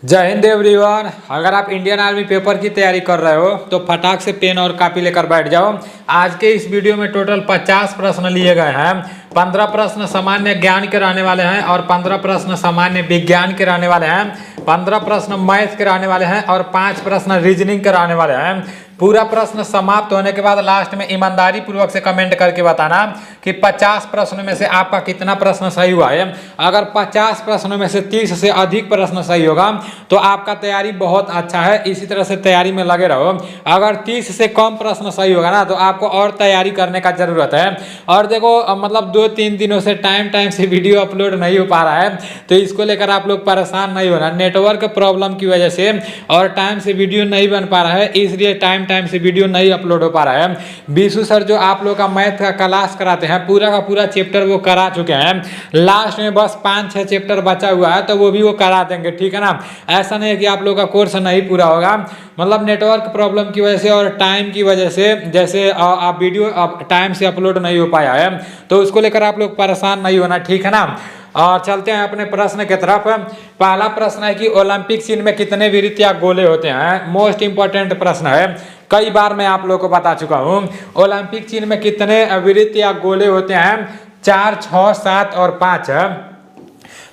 जय हिंद एवरीवन। अगर आप इंडियन आर्मी पेपर की तैयारी कर रहे हो तो फटाक से पेन और कॉपी लेकर बैठ जाओ। आज के इस वीडियो में टोटल 50 प्रश्न लिए गए हैं। 15 प्रश्न सामान्य ज्ञान के रहने वाले हैं और 15 प्रश्न सामान्य विज्ञान के रहने वाले हैं। 15 प्रश्न मैथ के रहने वाले हैं और 5 प्रश्न रीजनिंग के रहने वाले हैं। पूरा प्रश्न समाप्त होने के बाद लास्ट में ईमानदारी पूर्वक से कमेंट करके बताना कि 50 प्रश्नों में से आपका कितना प्रश्न सही हुआ है। अगर 50 प्रश्नों में से 30 से अधिक प्रश्न सही होगा तो आपका तैयारी बहुत अच्छा है। इसी तरह से तैयारी में लगे रहो। अगर 30 से कम प्रश्न सही होगा ना तो आपको और तैयारी करने का जरूरत है। और देखो मतलब 2-3 दिनों से टाइम से वीडियो अपलोड नहीं हो पा रहा है, तो इसको लेकर आप लोग परेशान नहीं होना। नेटवर्क प्रॉब्लम की वजह से और टाइम से वीडियो नहीं बन पा रहा है, इसलिए टाइम से वीडियो नहीं अपलोड हो पा रहा है। बीसू सर जो आप लोग का मैथ का क्लास कराते हैं पूरा का पूरा चैप्टर वो करा चुके हैं। लास्ट में बस 5-6 चैप्टर बचा हुआ है तो वो भी वो करा देंगे, ठीक है ना। ऐसा नहीं है कि आप लोग का कोर्स नहीं पूरा होगा, मतलब नेटवर्क प्रॉब्लम की वजह से और टाइम की वजह से, जैसे आप वीडियो टाइम से अपलोड नहीं हो पाया है तो उसको लेकर आप लोग परेशान नहीं होना, ठीक है ना। और चलते हैं अपने प्रश्न की तरफ। पहला प्रश्न है कि ओलंपिक चिन्ह में कितने वृत्त या गोले होते हैं। मोस्ट इंपॉर्टेंट प्रश्न है, कई बार मैं आप लोगों को बता चुका हूं। ओलंपिक चिन्ह में कितने वृत्त या गोले होते हैं? 4, 6, 7 और 5 है।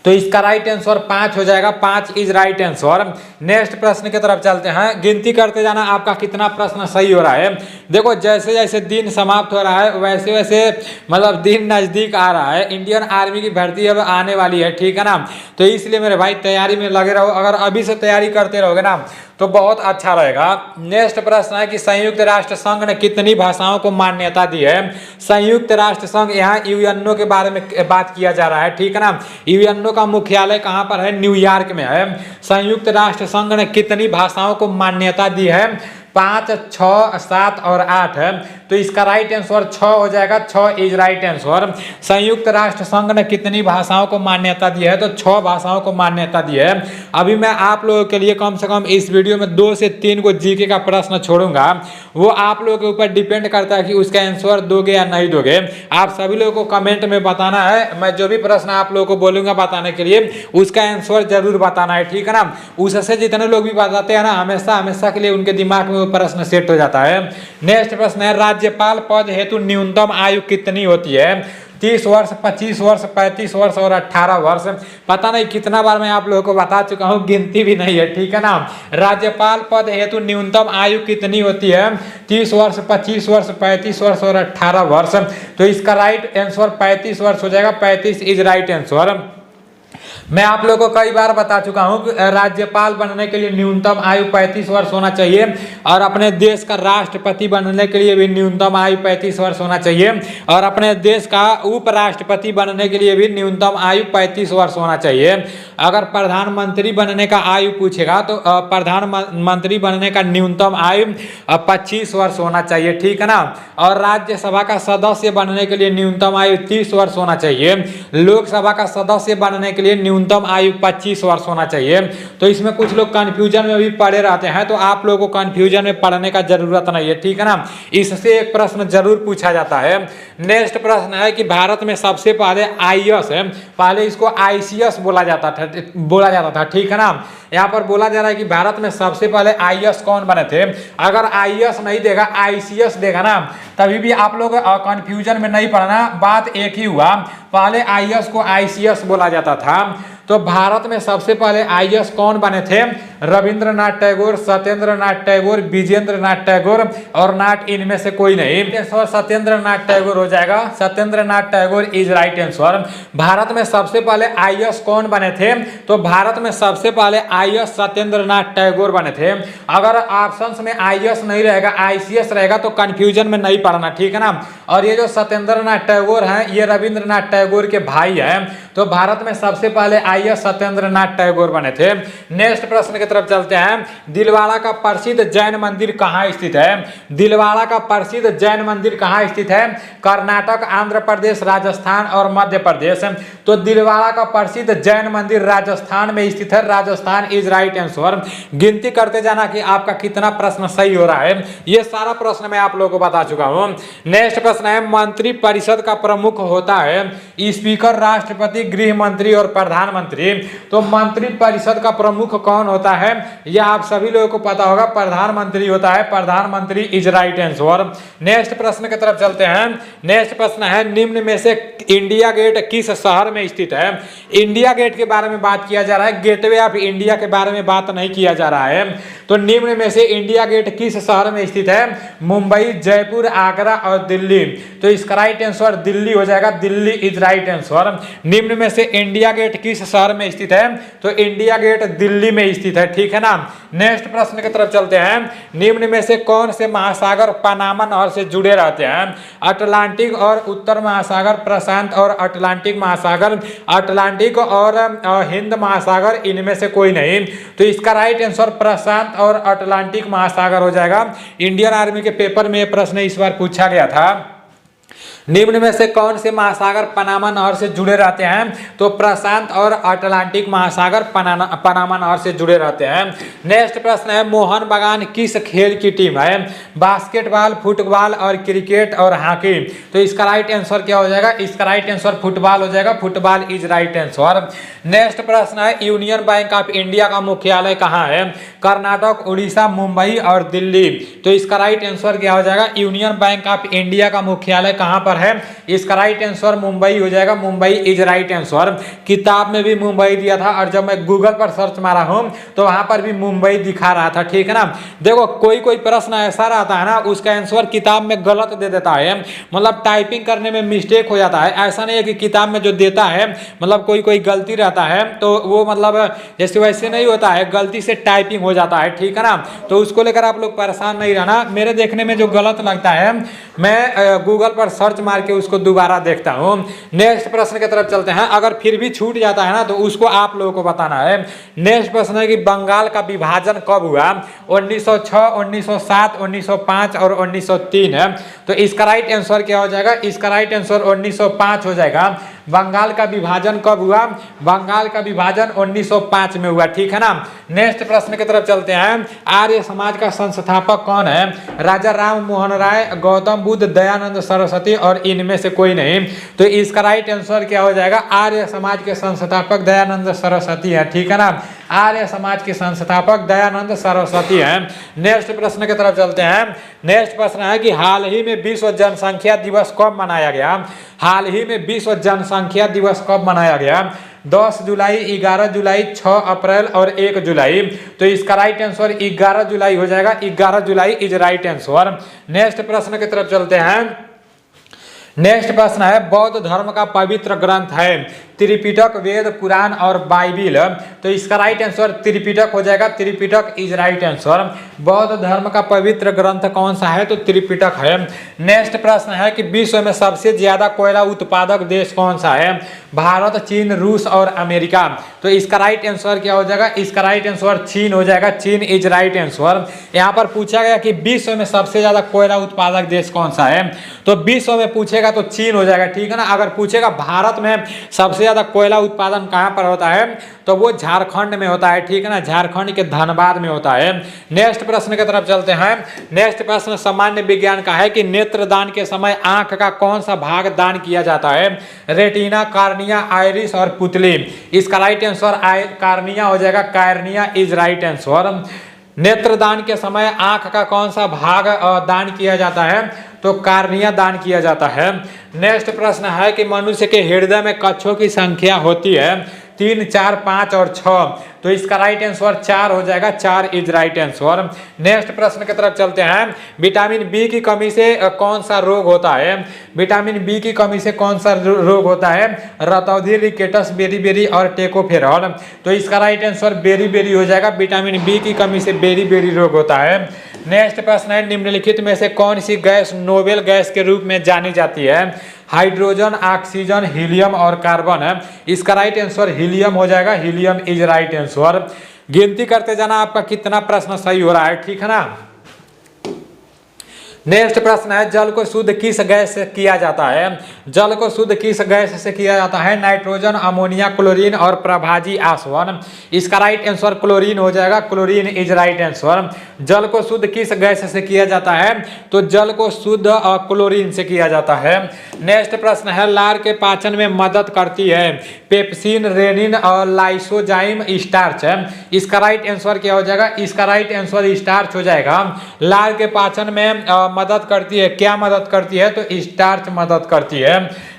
तो इसका राइट आंसर 5 हो जाएगा। 5 इज राइट आंसर। नेक्स्ट प्रश्न की तरफ चलते हैं। गिनती करते जाना आपका कितना प्रश्न सही हो रहा है। देखो जैसे जैसे दिन समाप्त हो रहा है वैसे वैसे मतलब दिन नजदीक आ रहा है। इंडियन आर्मी की भर्ती अब आने वाली है, ठीक है ना। तो इसलिए मेरे भाई तैयारी में लगे रहो। अगर अभी से तैयारी करते रहोगे ना तो बहुत अच्छा रहेगा। नेक्स्ट प्रश्न है कि संयुक्त राष्ट्र संघ ने कितनी भाषाओं को मान्यता दी है। संयुक्त राष्ट्र संघ, यहाँ यूएनओ के बारे में बात किया जा रहा है, ठीक है ना। यूएनओ का मुख्यालय कहाँ पर है? न्यूयॉर्क में है। संयुक्त राष्ट्र संघ ने कितनी भाषाओं को मान्यता दी है? 5, 6, 7 और 8 है। तो इसका राइट आंसर 6 हो जाएगा। 6 इज राइट आंसर। संयुक्त राष्ट्र संघ ने कितनी भाषाओं को मान्यता दी है? तो 6 भाषाओं को मान्यता दी है। अभी मैं आप लोगों के लिए कम से कम इस वीडियो में 2 से 3 को जीके का प्रश्न छोड़ूंगा। वो आप लोगों के ऊपर डिपेंड करता है कि उसका आंसर दोगे या नहीं दोगे। आप सभी लोगों को कमेंट में बताना है। मैं जो भी प्रश्न आप लोगों को बोलूंगा बताने के लिए उसका आंसर जरूर बताना है, ठीक है ना। उससे जितने लोग भी बताते हैं ना हमेशा के लिए उनके दिमाग में प्रश्न सेट हो जाता है। नेक्स्ट प्रश्न है राज्यपाल पद हेतु न्यूनतम आयु कितनी होती है? 30 वर्ष, 25 वर्ष, 35 वर्ष और 18 वर्ष। पता नहीं कितना बार मैं आप लोगों को बता चुका हूं, गिनती भी नहीं है, ठीक है ना। राज्यपाल पद हेतु न्यूनतम आयु कितनी होती है? 30 वर्ष, 25 वर्ष, 35 वर्ष और 18 वर्ष। तो इसका राइट आंसर 35 वर्ष हो जाएगा। 35 इज राइट आंसर। मैं आप लोगों को कई बार बता चुका हूं कि राज्यपाल बनने के लिए न्यूनतम आयु 35 वर्ष होना चाहिए और अपने देश का राष्ट्रपति बनने के लिए भी न्यूनतम आयु 35 वर्ष होना चाहिए और अपने देश का उपराष्ट्रपति बनने के लिए भी न्यूनतम आयु 35 वर्ष होना चाहिए। अगर प्रधानमंत्री बनने का आयु पूछेगा तो प्रधानमंत्री बनने का न्यूनतम आयु 25 वर्ष होना चाहिए, ठीक है ना। और राज्यसभा का सदस्य बनने के लिए न्यूनतम आयु 30 वर्ष होना चाहिए। लोकसभा का सदस्य बनने के लिए न्यूनतम आयु 25 वर्ष होना चाहिए। तो इसमें कुछ लोग कंफ्यूजन में भी पड़े रहते हैं, तो आप लोगों को कंफ्यूजन में पढ़ने का जरूरत नहीं है, ठीक है ना। इससे एक प्रश्न जरूर पूछा जाता है। नेक्स्ट प्रश्न है कि भारत में सबसे पहले आईएएस है, पहले इसको आईसीएस बोला जाता था, ठीक है ना। यहाँ पर बोला जा रहा है कि भारत में सबसे पहले आईएएस कौन बने थे। अगर आईएएस नहीं देगा आईसीएस देगा ना तभी भी आप लोग कंफ्यूजन में नहीं पड़ना। बात एक ही हुआ, पहले आईएएस को आईसीएस बोला जाता था। तो भारत में सबसे पहले आईएएस कौन बने थे? रविंद्रनाथ टैगोर, सत्येंद्र नाथ टैगोर, विजेंद्र नाथ टैगोर और नाथ इनमें से कोई नहीं। सत्येंद्र नाथ टैगोर हो जाएगा। Satyendra Nath Tagore is right answer. Bharat में सबसे पहले आईएएस कौन बने थे? तो भारत में सबसे पहले आईएएस सत्येंद्र नाथ टैगोर बने थे। अगर ऑप्शंस में आईएएस नहीं रहेगा आईसीएस रहेगा तो कंफ्यूजन में नहीं पड़ना, ठीक है ना। और ये जो सत्येंद्र नाथ टैगोर हैं ये रविंद्रनाथ टैगोर के भाई हैं। तो भारत में सबसे पहले आईएएस सत्येंद्र नाथ टैगोर बने थे। नेक्स्ट प्रश्न की तरफ चलते हैं। दिलवाड़ा का प्रसिद्ध जैन मंदिर कहाँ स्थित है? दिलवाड़ा का प्रसिद्ध जैन मंदिर कहाँ स्थित है? कर्नाटक, आंध्र प्रदेश, राजस्थान और मध्य प्रदेश। तो दिलवाड़ा का प्रसिद्ध जैन मंदिर राजस्थान में स्थित है। Rajasthan is right answer. गिनती करते जाना कि आपका कितना प्रश्न सही हो रहा है। ये सारा प्रश्न मैं आप लोगों को बता चुका हूं। नेक्स्ट प्रश्न है, मंत्री परिषद का प्रमुख होता है स्पीकर, राष्ट्रपति, गृह मंत्री और प्रधानमंत्री। तो मंत्री परिषद का प्रमुख कौन होता है? यह आप सभी लोगों को पता होगा, प्रधानमंत्री होता है। प्रधानमंत्री इज राइट आंसर। नेक्स्ट प्रश्न की तरफ चलते हैं। नेक्स्ट प्रश्न है, निम्न में से इंडिया गेट किस शहर में स्थित है? इंडिया गेट के बारे में बात किया जा रहा है, गेटवे ऑफ इंडिया के बारे में बात नहीं किया जा रहा है। तो निम्न में से इंडिया गेट किस शहर में स्थित है? मुंबई, जयपुर, आगरा और दिल्ली। तो इसका राइट आंसर दिल्ली हो जाएगा। Delhi is right answer. निम्न में से इंडिया गेट किस शहर में स्थित है? तो इंडिया गेट दिल्ली में स्थित है, ठीक है ना। नेक्स्ट प्रश्न की तरफ चलते हैं। निम्न में से कौन से महासागर पनामा नहर से जुड़े रहते हैं? अटलांटिक और उत्तर महासागर, प्रशांत और अटलांटिक महासागर, अटलांटिक और हिंद महासागर, इनमें से कोई नहीं। तो इसका राइट आंसर प्रशांत और अटलांटिक महासागर हो जाएगा। इंडियन आर्मी के पेपर में यह प्रश्न इस बार पूछा गया था। निम्न में से कौन से महासागर पनामा नहर से जुड़े रहते हैं? तो प्रशांत और अटलांटिक महासागर पनामा नहर से जुड़े रहते हैं। नेक्स्ट प्रश्न है, मोहन बागान किस खेल की टीम है? बास्केटबॉल, फुटबॉल और क्रिकेट और हॉकी। तो इसका राइट आंसर क्या हो जाएगा? इसका राइट आंसर फुटबॉल हो जाएगा। Football is right answer. Next प्रश्न है, यूनियन बैंक ऑफ इंडिया का मुख्यालय कहाँ है? कर्नाटक, उड़ीसा, मुंबई और दिल्ली। तो इसका राइट आंसर क्या हो जाएगा? यूनियन बैंक ऑफ इंडिया का मुख्यालय कहाँ पर है? इसका राइट आंसर मुंबई हो जाएगा। Mumbai is right answer. किताब में भी मुंबई दिया था और जब मैं गूगल पर सर्च मारा हूं तो वहां पर भी मुंबई दिखा रहा था, ठीक है ना। देखो कोई कोई प्रश्न ऐसा रहता है ना, उसका आंसर किताब में गलत दे देता है, मतलब टाइपिंग करने में मिस्टेक हो जाता है। ऐसा नहीं है कि किताब में जो देता है मतलब कोई कोई गलती रहता है तो वो मतलब जैसे वैसे नहीं होता है, गलती से टाइपिंग हो जाता है, ठीक है ना। तो उसको लेकर आप लोग परेशान नहीं रहना। मेरे देखने में जो गलत लगता है मैं गूगल पर सर्च मार के उसको दोबारा देखता हूं। नेक्स्ट प्रश्न की तरफ चलते हैं। अगर फिर भी छूट जाता है ना तो उसको आप लोगों को बताना है। नेक्स्ट प्रश्न है कि बंगाल का विभाजन कब हुआ? 1906, 1907, 1905 और 1903 है। तो इसका राइट आंसर क्या हो जाएगा? इसका राइट आंसर 1905 हो जाएगा। बंगाल का विभाजन कब हुआ? बंगाल का विभाजन 1905 में हुआ, ठीक है ना। नेक्स्ट प्रश्न की तरफ चलते हैं। आर्य समाज का संस्थापक कौन है? राजा राम मोहन राय, गौतम बुद्ध, दयानंद सरस्वती और इनमें से कोई नहीं। तो इसका राइट आंसर क्या हो जाएगा? आर्य समाज के संस्थापक दयानंद सरस्वती है, ठीक है ना। आर्य समाज के संस्थापक दयानंद सरस्वती हैं। नेक्स्ट प्रश्न की तरफ चलते हैं। नेक्स्ट प्रश्न है कि हाल ही में विश्व जनसंख्या दिवस कब मनाया गया? हाल ही में विश्व जनसंख्या दिवस कब मनाया गया? 10 जुलाई, 11 जुलाई, 6 अप्रैल और 1 जुलाई। तो इसका राइट आंसर 11 जुलाई हो जाएगा। 11 जुलाई इज राइट आंसर। नेक्स्ट प्रश्न की तरफ चलते हैं। नेक्स्ट प्रश्न है, बौद्ध धर्म का पवित्र ग्रंथ है त्रिपिटक, वेद, पुराण और बाइबिल। तो इसका राइट आंसर त्रिपिटक हो जाएगा। Tripitaka is right answer. बौद्ध धर्म का पवित्र ग्रंथ कौन सा है? तो त्रिपिटक है। नेक्स्ट प्रश्न है कि विश्व में सबसे ज्यादा कोयला उत्पादक देश कौन सा है? भारत, चीन, रूस और अमेरिका। तो इसका राइट आंसर क्या हो जाएगा? इसका राइट आंसर चीन हो जाएगा। चीन इज राइट आंसर। यहाँ पर पूछा गया कि विश्व में सबसे ज्यादा कोयला उत्पादक देश कौन सा है? तो विश्व में पूछेगा तो चीन हो जाएगा, ठीक है ना। अगर पूछेगा भारत में सबसे ज्यादा कोयला उत्पादन कहां पर होता है तो वो झारखंड में होता है, ठीक है ना। झारखंड के धनबाद में होता है। नेक्स्ट प्रश्न की तरफ चलते हैं। नेक्स्ट प्रश्न सामान्य विज्ञान का है कि नेत्रदान के समय आंख का कौन सा भाग दान किया जाता है? रेटिना, कार्निया, आइरिस और पुतली। इसका राइट आंसर कार्निया हो जाएगा। Cornea is right answer. नेत्रदान के समय आंख का कौन सा भाग दान किया जाता है? तो कार्निया दान किया जाता है। नेक्स्ट प्रश्न है कि मनुष्य के हृदय में कक्षों की संख्या होती है 3, 4, 5 और 6। तो इसका राइट आंसर 4 हो जाएगा। 4 इज राइट आंसर। नेक्स्ट प्रश्न की तरफ चलते हैं। विटामिन बी की कमी से कौन सा रोग होता है? विटामिन बी की कमी से कौन सा रोग होता है? रतौंधी, रिकेटस, बेरी और टेकोफेरॉल। तो इसका राइट आंसर बेरी हो जाएगा। विटामिन बी की कमी से बेरी रोग होता है। नेक्स्ट प्रश्न है, निम्नलिखित में से कौन सी गैस नोबेल गैस के रूप में जानी जाती है? हाइड्रोजन, ऑक्सीजन, हीलियम और कार्बन है। इसका राइट आंसर हीलियम हो जाएगा। Helium is right answer. गिनती करते जाना आपका कितना प्रश्न सही हो रहा है, ठीक है ना। नेक्स्ट प्रश्न है, जल को शुद्ध किस गैस से किया जाता है? जल को शुद्ध किस गैस से किया जाता है? नाइट्रोजन, अमोनिया, क्लोरीन और प्रभाजी आसवन। इसका राइट आंसर क्लोरीन हो जाएगा, क्लोरीन इज राइट आंसर। जल को शुद्ध किस गैस से किया जाता है? तो जल को शुद्ध क्लोरीन से किया जाता है। नेक्स्ट प्रश्न है, लार के पाचन में मदद करती है पेप्सिन, रेनिन और लाइसोजाइम स्टार्च। इसका राइट आंसर क्या हो जाएगा? इसका राइट आंसर स्टार्च हो जाएगा। लार के पाचन में मदद करती है, क्या मदद करती है? तो स्टार्च मदद करती है।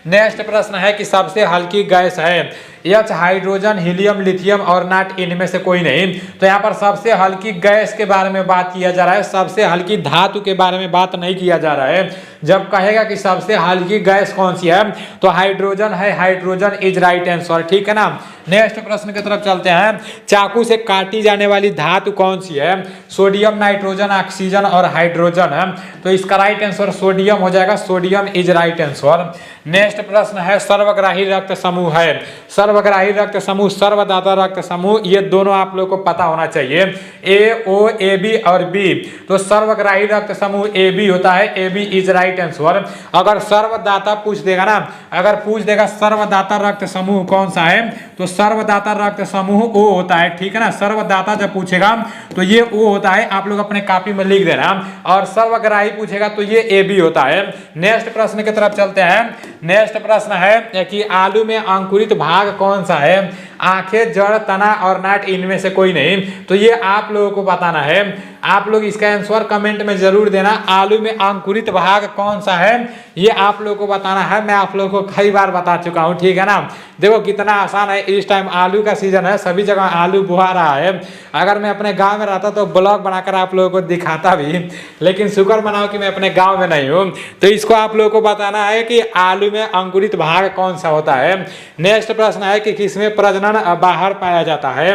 नेक्स्ट प्रश्न है कि सबसे हल्की गैस है एच, हाइड्रोजन, हीलियम, लिथियम और नॉट, इनमें से कोई नहीं। तो यहाँ पर सबसे हल्की गैस के बारे में बात किया जा रहा है, सबसे हल्की धातु के बारे में बात नहीं किया जा रहा है। जब कहेगा कि सबसे हल्की गैस कौन सी है तो हाइड्रोजन है, हाइड्रोजन इज राइट आंसर, ठीक है ना। नेक्स्ट प्रश्न की तरफ चलते हैं, चाकू से काटी जाने वाली धातु कौन सी है? सोडियम, नाइट्रोजन, ऑक्सीजन और हाइड्रोजन है। तो इसका राइट आंसर सोडियम हो जाएगा, sodium is right answer. Next प्रश्न है, सर्वग्राही रक्त समूह है। सर्वग्राही रक्त समूह, सर्वदाता रक्त समूह, ये दोनों आप लोग को पता होना चाहिए, ए, ओ, ए, बी और बी। तो सर्वग्राही रक्त समूह ए बी होता है, A B is right answer. अगर सर्वदाता पूछ देगा ना, अगर पूछ देगा सर्वदाता रक्त समूह कौन सा है तो सर्वदाता रक्त समूह ओ होता है, ठीक है ना। सर्वदाता जब पूछेगा तो ये ओ होता है, आप लोग अपने कॉपी में लिख देना। और सर्वग्राही पूछेगा तो ये ए बी होता है। नेक्स्ट प्रश्न की तरफ चलते हैं। नेक्स्ट प्रश्न है कि आलू में अंकुरित भाग कौन सा है? आंखें, जड़, तना और नाट, इनमें से कोई नहीं। तो ये आप लोगों को बताना है। आप लोग इसका आंसर कमेंट में जरूर देना। आलू में अंकुरित भाग कौन सा है ये आप लोगों को बताना है। मैं आप लोगों को कई बार बता चुका हूं, ठीक है ना। देखो कितना आसान है, इस टाइम आलू का सीजन है, सभी जगह आलू बुहा रहा है। अगर मैं अपने गांव में रहता तो ब्लॉग बनाकर आप लोगों को दिखाता भी, लेकिन शुक्र मनाओ कि मैं अपने गांव में नहीं हूं। तो इसको आप लोगों को बताना है कि आलू में अंकुरित भाग कौन सा होता है। नेक्स्ट प्रश्न है कि किसमें प्रजनन बाहर पाया जाता है?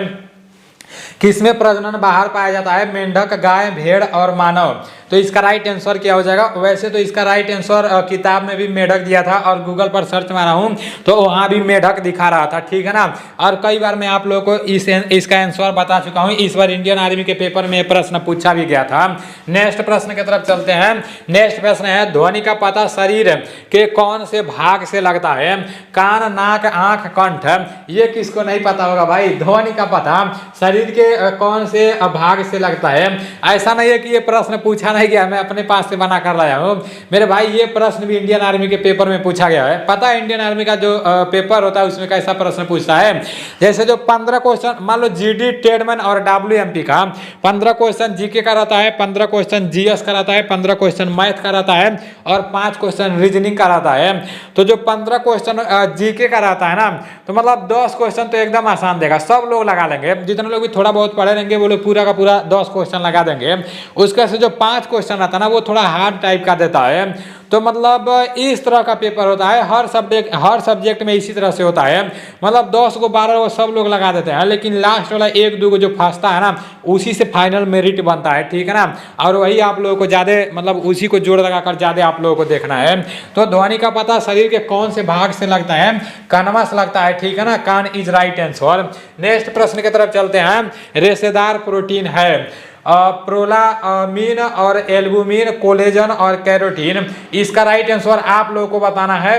किसमें प्रजनन बाहर पाया जाता है? मेंढक, गाय, भेड़ और मानव। तो इसका राइट आंसर क्या हो जाएगा? वैसे तो इसका राइट आंसर किताब में भी मेढक दिया था और गूगल पर सर्च मारा हूं तो वहां भी मेढक दिखा रहा था, ठीक है ना। और कई बार मैं आप लोगों को इसका आंसर बता चुका हूं। इस बार इंडियन आर्मी के पेपर में प्रश्न पूछा भी गया था। नेक्स्ट प्रश्न की तरफ चलते हैं। नेक्स्ट प्रश्न है, ध्वनि का पता शरीर के कौन से भाग से लगता है? कान, नाक, आंख, कंठ। ये किसको नहीं पता होगा भाई? ध्वनि का पता शरीर के कौन से भाग से लगता है। ऐसा नहीं है कि ये प्रश्न पूछा नहीं गया, मैं अपने पास से बना कर लाया हूं मेरे भाई। ये प्रश्न भी इंडियन आर्मी के पेपर में पूछा गया है। पता है इंडियन आर्मी का जो पेपर होता है उसमें कैसा प्रश्न पूछता है? जैसे जो 15 क्वेश्चन मान लो जीडी, टेडमैन और डब्ल्यूएमपी का 15 क्वेश्चन जीके का रहता है, 15 क्वेश्चन जीएस का रहता है, 15 क्वेश्चन मैथ का रहता है और 5 क्वेश्चन रीजनिंग का रहता है। तो जो 15 क्वेश्चन जीके का रहता है ना, तो मतलब 10 क्वेश्चन तो एकदम आसान देगा, सब लोग लगा लेंगे। जितने लोग भी थोड़ा बहुत पढ़े रहेंगे वो लोग पूरा का पूरा 10 क्वेश्चन लगा देंगे। उसके से जो 5 क्वेश्चन आता है ना वो थोड़ा हार्ड टाइप का देता है। तो मतलब इस तरह का पेपर होता है, हर सब्जेक्ट में इसी तरह से होता है। मतलब 10 को 12 को सब लोग लगा देते हैं, लेकिन लास्ट वाला 1-2 को जो फंसता है ना उसी से फाइनल मेरिट बनता है, ठीक है ना। और वही आप लोगों को ज्यादा मतलब उसी को जोड़ लगाकर ज्यादा आप लोगों को देखना है। तो ध्वनि का पता शरीर के कौन से भाग से लगता है? कानवा से लगता है, ठीक है ना। कान इज राइट आंसर। नेक्स्ट प्रश्न की तरफ चलते हैं। रेशेदार प्रोटीन है प्रोलामीन और एल्बुमिन, कोलेजन और कैरोटीन। इसका राइट आंसर आप लोगों को बताना है।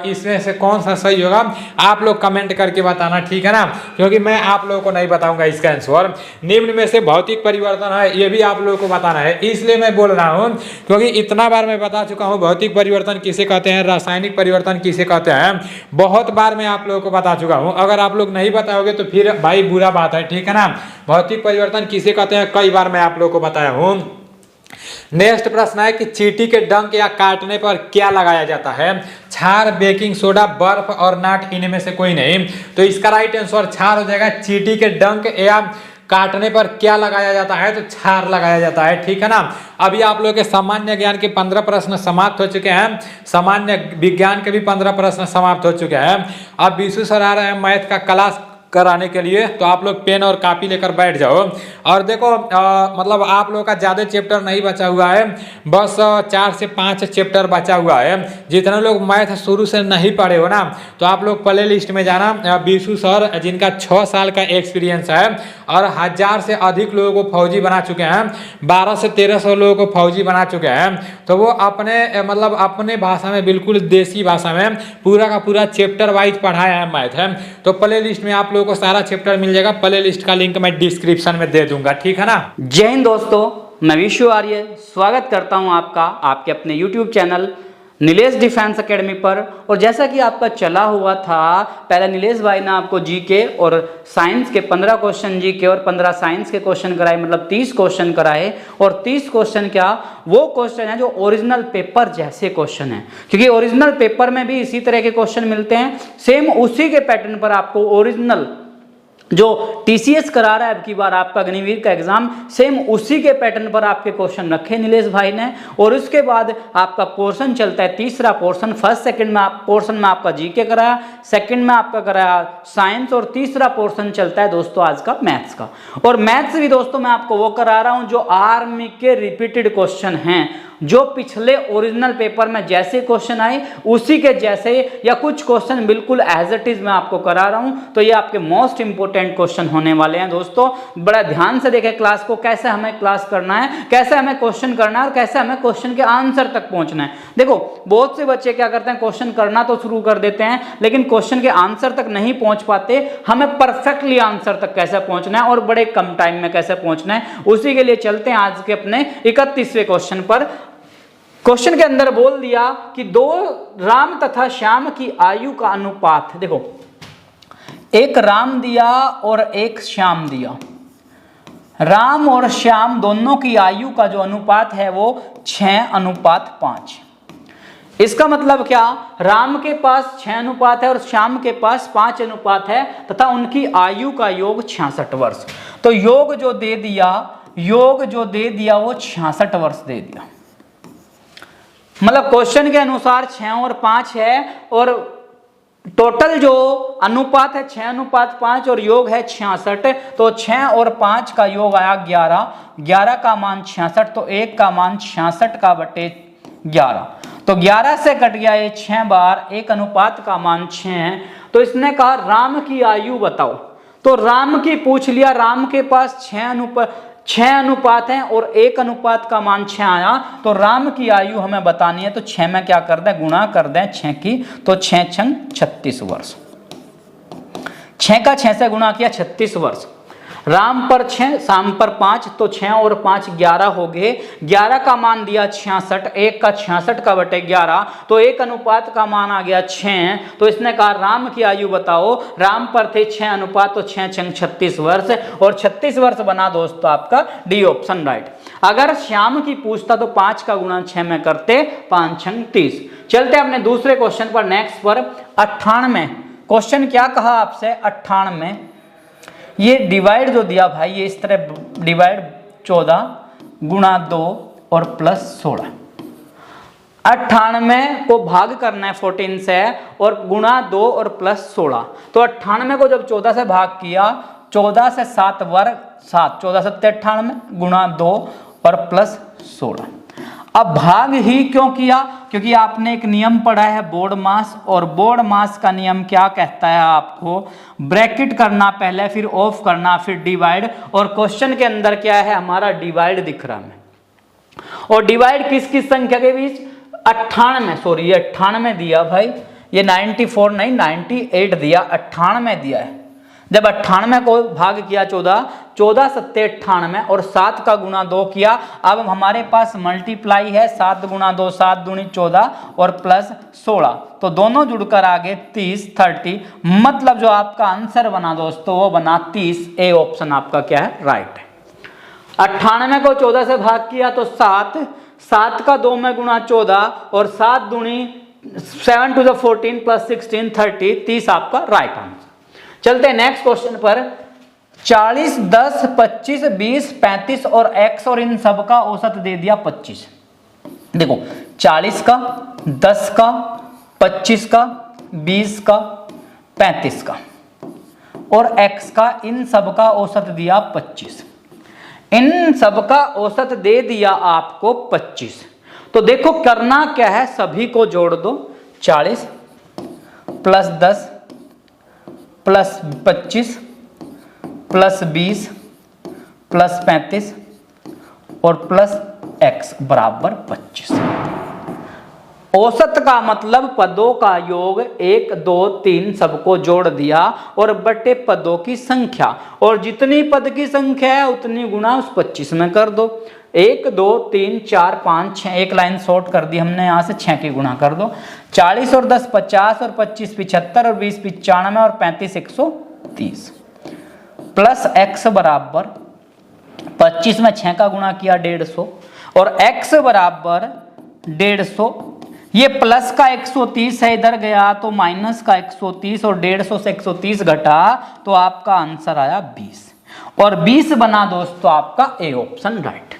इसमें से कौन सा सही होगा आप लोग कमेंट करके बताना, ठीक है ना, क्योंकि मैं आप लोगों को नहीं बताऊंगा इसका आंसर। निम्न में से भौतिक परिवर्तन है, ये भी आप लोगों को बताना है। इसलिए मैं बोल रहा हूं क्योंकि इतना बार मैं बता चुका हूं भौतिक परिवर्तन किसे कहते हैं, रासायनिक परिवर्तन किसे कहते हैं, बहुत बार मैं आप लोगों को बता चुका हूं। अगर आप लोग नहीं बताओगे तो फिर भाई बुरा बात है, ठीक है ना। भौतिक परिवर्तन किसे कहते हैं कई बार मैं आप लोगों को बताया हूं। नेक्स्ट प्रश्न है कि चींटी के डंक या काटने पर क्या लगाया जाता है? क्षार, बेकिंग सोडा, बर्फ और नट, इनमें से कोई नहीं। तो इसका राइट आंसर क्षार हो जाएगा। चींटी के डंक या काटने पर क्या लगाया जाता है? तो क्षार लगाया जाता है, ठीक है ना। अभी आप लोगों के सामान्य ज्ञान के 15 प्रश्न समाप्त हो चुके हैं, सामान्य विज्ञान के भी 15 प्रश्न समाप्त हो चुके हैं। अब विशु सर आ रहे हैं मैथ का क्लास कराने के लिए। तो आप लोग पेन और कॉपी लेकर बैठ जाओ। और देखो मतलब आप लोगों का ज़्यादा चैप्टर नहीं बचा हुआ है, बस 4 से 5 चैप्टर बचा हुआ है। जितने लोग मैथ शुरू से नहीं पढ़े हो ना, तो आप लोग प्ले लिस्ट में जाना। बीसू सर जिनका 6 साल का एक्सपीरियंस है और 1000 से अधिक लोगों को फौजी बना चुके हैं, 1200 से 1300 लोगों को फौजी बना चुके हैं। तो वो अपने मतलब अपने भाषा में, बिल्कुल देसी भाषा में पूरा का पूरा चैप्टर वाइज पढ़ाया है मैथ है। तो प्ले लिस्ट में आप लोगों को सारा चैप्टर मिल जाएगा। प्ले लिस्ट का लिंक मैं डिस्क्रिप्शन में दे दूंगा, ठीक है ना। जय हिंद दोस्तों, मैं विशु आर्य स्वागत करता हूं आपका आपके अपने YouTube channel Nilesh defence academy पर। और जैसा कि आपका चला हुआ था, पहले नीलेश भाई ने आपको जीके और साइंस के 15 क्वेश्चन जीके और 15 साइंस के क्वेश्चन कराए, मतलब 30 क्वेश्चन कराए। और 30 क्वेश्चन क्या, वो क्वेश्चन है जो ओरिजिनल पेपर जैसे क्वेश्चन है, क्योंकि ओरिजिनल पेपर में भी इसी तरह के क्वेश्चन मिलते हैं। सेम उसी के पैटर्न पर आपको ओरिजिनल जो टीसीएस करा रहा है अब की बार आपका अग्निवीर का एग्जाम, सेम उसी के पैटर्न पर आपके क्वेश्चन रखे नीलेश भाई ने। और उसके बाद आपका पोर्शन चलता है, तीसरा पोर्शन। फर्स्ट सेकंड में पोर्शन में आपका जीके कराया, सेकंड में आपका कराया साइंस, और तीसरा पोर्शन चलता है दोस्तों आज का मैथ्स का। और मैथ्स भी दोस्तों मैं आपको वो करा रहा हूं जो आर्मी के रिपीटेड क्वेश्चन हैं, जो पिछले ओरिजिनल पेपर में जैसे क्वेश्चन आए उसी के जैसे, या कुछ क्वेश्चन बिल्कुल एज इट इज मैं आपको करा रहा हूं। तो ये आपके मोस्ट इंपोर्टेंट क्वेश्चन होने वाले हैं दोस्तों। बड़ा ध्यान से देखें क्लास को, कैसे हमें क्लास करना है, कैसे हमें क्वेश्चन करना है और कैसे हमें क्वेश्चन के आंसर तक पहुंचना है। देखो बहुत से बच्चे क्या करते हैं, क्वेश्चन करना तो शुरू कर देते हैं लेकिन क्वेश्चन के आंसर तक नहीं पहुंच पाते। हमें परफेक्टली आंसर तक कैसे पहुंचना है और बड़े कम टाइम में कैसे पहुंचना है, उसी के लिए चलते हैं आज के अपने 31वें क्वेश्चन पर। क्वेश्चन के अंदर बोल दिया कि 2 राम तथा श्याम की आयु का अनुपात। देखो एक राम दिया और एक श्याम दिया। राम और श्याम दोनों की आयु का जो अनुपात है वो 6:5। इसका मतलब क्या, राम के पास 6 अनुपात है और श्याम के पास 5 अनुपात है तथा उनकी आयु का योग 66 वर्ष। तो योग जो दे दिया वो 66 वर्ष दे दिया। मतलब क्वेश्चन के अनुसार 6 और 5 है और टोटल जो अनुपात है 6:5 और योग है 66। तो 6 और 5 का योग आया 11, 11 का मान 66, तो 1 का मान 66 का बटे 11। तो 11 से कट गया ये 6 बार, 1 अनुपात का मान 6 है। तो इसने कहा राम की आयु बताओ। तो राम की पूछ लिया, राम के पास 6 अनुपात हैं और 1 अनुपात का मान 6 आया। तो राम की आयु हमें बतानी है, तो 6 में क्या कर दें, गुणा कर दें 6 की। तो 6 छंग 36 वर्ष। 6 का 6 से गुणा किया 36 वर्ष। राम पर 6, शाम पर 5, तो 6 और 5 11 हो गए। 11 का मान दिया 66, 1 का 66 का बटे 11, तो 1 अनुपात का मान आ गया 6। तो इसने कहा राम की आयु बताओ। राम पर थे 6 अनुपात, तो 6 छंग 36 वर्ष, और 36 वर्ष बना दोस्तों आपका डी ऑप्शन राइट। अगर श्याम की पूछता तो 5 का गुणा 6 में करते, 5 छंग 30। चलते अपने दूसरे क्वेश्चन पर, नेक्स्ट पर 98। क्वेश्चन क्या कहा आपसे, 98। ये डिवाइड जो दिया भाई, ये इस तरह डिवाइड 14 गुणा 2 और प्लस 16। 98 को भाग करना है 14 से और गुणा 2 और प्लस 16। तो 98 को जब 14 से भाग किया, 14 से 7 वर्ग 7, 14 से 98 गुणा 2 और प्लस 16। अब भाग ही क्यों किया, क्योंकि आपने एक नियम पढ़ा है बोर्ड मास, और बोर्ड मास का नियम क्या कहता है, आपको ब्रैकेट करना पहले, फिर ऑफ करना, फिर डिवाइड। और क्वेश्चन के अंदर क्या है, हमारा डिवाइड दिख रहा है। और डिवाइड किस किस संख्या के बीच, 98, सॉरी ये 98 दिया भाई, ये 94 नहीं 98 दिया, 98 दिया है। जब 98 को भाग किया 14, 14 सत्ते 98 और 7 का गुणा 2 किया। अब हमारे पास मल्टीप्लाई है, 7 गुणा 2 7 दूनी 14 और प्लस 16, तो दोनों जुड़कर आ गए 30। मतलब जो आपका आंसर बना दोस्तों वो बना 30। ए ऑप्शन आपका क्या है, राइट है। 98 को 14 से भाग किया तो 7, 7 का 2 में गुणा 14 और 7 दूनी 7 to the 14 प्लस 16 30, 30 आपका राइट आंसर। चलते हैं नेक्स्ट क्वेश्चन पर। 40, 10, 25, 20, 35 और x और इन सब का औसत दे दिया 25। देखो 40 का, 10 का, 25 का, 20 का, 35 का और x का, इन सब का औसत दिया 25। इन सब का औसत दे दिया आपको 25। तो देखो करना क्या है, सभी को जोड़ दो। 40 प्लस 10 प्लस 25 प्लस 20 प्लस 35 और प्लस x बराबर 25। औसत का मतलब पदों का योग, 1 2 3 सबको जोड़ दिया और बटे पदों की संख्या, और जितनी पद की संख्या है उतनी गुणा उस 25 में कर दो। 1 2 3 4 5 6, एक लाइन शॉर्ट कर दी हमने, यहां से 6 की गुणा कर दो। 40 और 10 50 और 25 75 और 20 95 और 35 130 प्लस x बराबर 25 में 6 का गुणा किया 150 और x बराबर 150। ये प्लस का 130 है, इधर गया तो माइनस का 130 और 150 से 130 घटा तो आपका आंसर आया 20 और 20 बना दोस्तों आपका ए ऑप्शन राइट।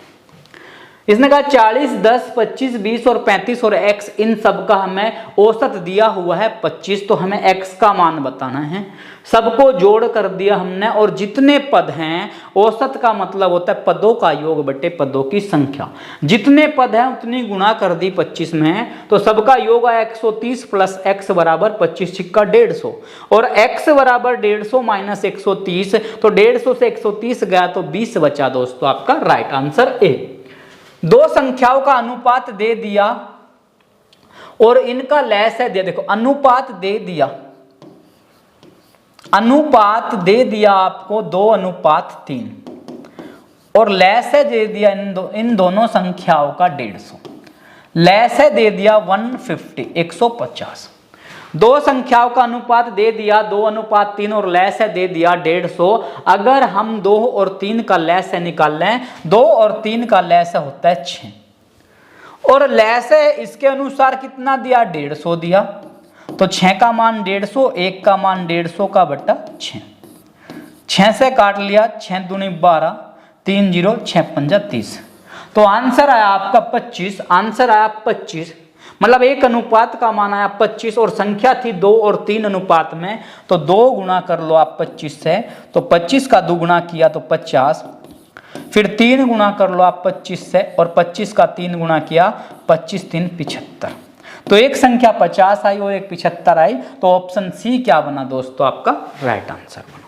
इसने कहा 40 10 25 20 और 35 और x, इन सब का हमें औसत दिया हुआ है 25, तो हमें x का मान बताना है। सबको जोड़ कर दिया हमने और जितने पद हैं, औसत का मतलब होता है पदों का योग बटे पदों की संख्या, जितने पद हैं उतनी गुणा कर दी 25 में, तो सबका योग आया 130 प्लस x बराबर 25 छिक्का 150 और x बराबर 150 माइनस 130, तो 150 से 130 गया तो 20 बचा दोस्तों आपका राइट आंसर ए। दो संख्याओं का अनुपात दे दिया और इनका लैस है दे, देखो अनुपात दे दिया, अनुपात दे दिया आपको 2:3 और लैस है दे दिया इन दोनों संख्याओं का 150, लैस है दे दिया 150 150। दो संख्याओं का अनुपात दे दिया 2:3 और लैस है दे दिया 150। अगर हम 2 और 3 का लैस है निकाल लें, 2 और 3 का लैस होता है 6 और लैस है इसके अनुसार कितना दिया 150 दिया, तो 6 का मान 150, 1 का मान 150 का बटा 6, 6 से काट लिया, 6 दूनी 12 3 0 6 5 30, तो आंसर आया आपका 25। आंसर आया 25 मतलब एक अनुपात का मान आया 25 और संख्या थी 2 और 3 अनुपात में, तो 2 गुणा कर लो आप 25 से, तो 25 का 2 गुणा किया तो 50, फिर 3 गुणा कर लो आप 25 से और 25 का 3 गुणा किया, 25 3 75, तो एक संख्या 50 आई और एक 75 आई, तो ऑप्शन सी क्या बना दोस्तों आपका राइट आंसर बना।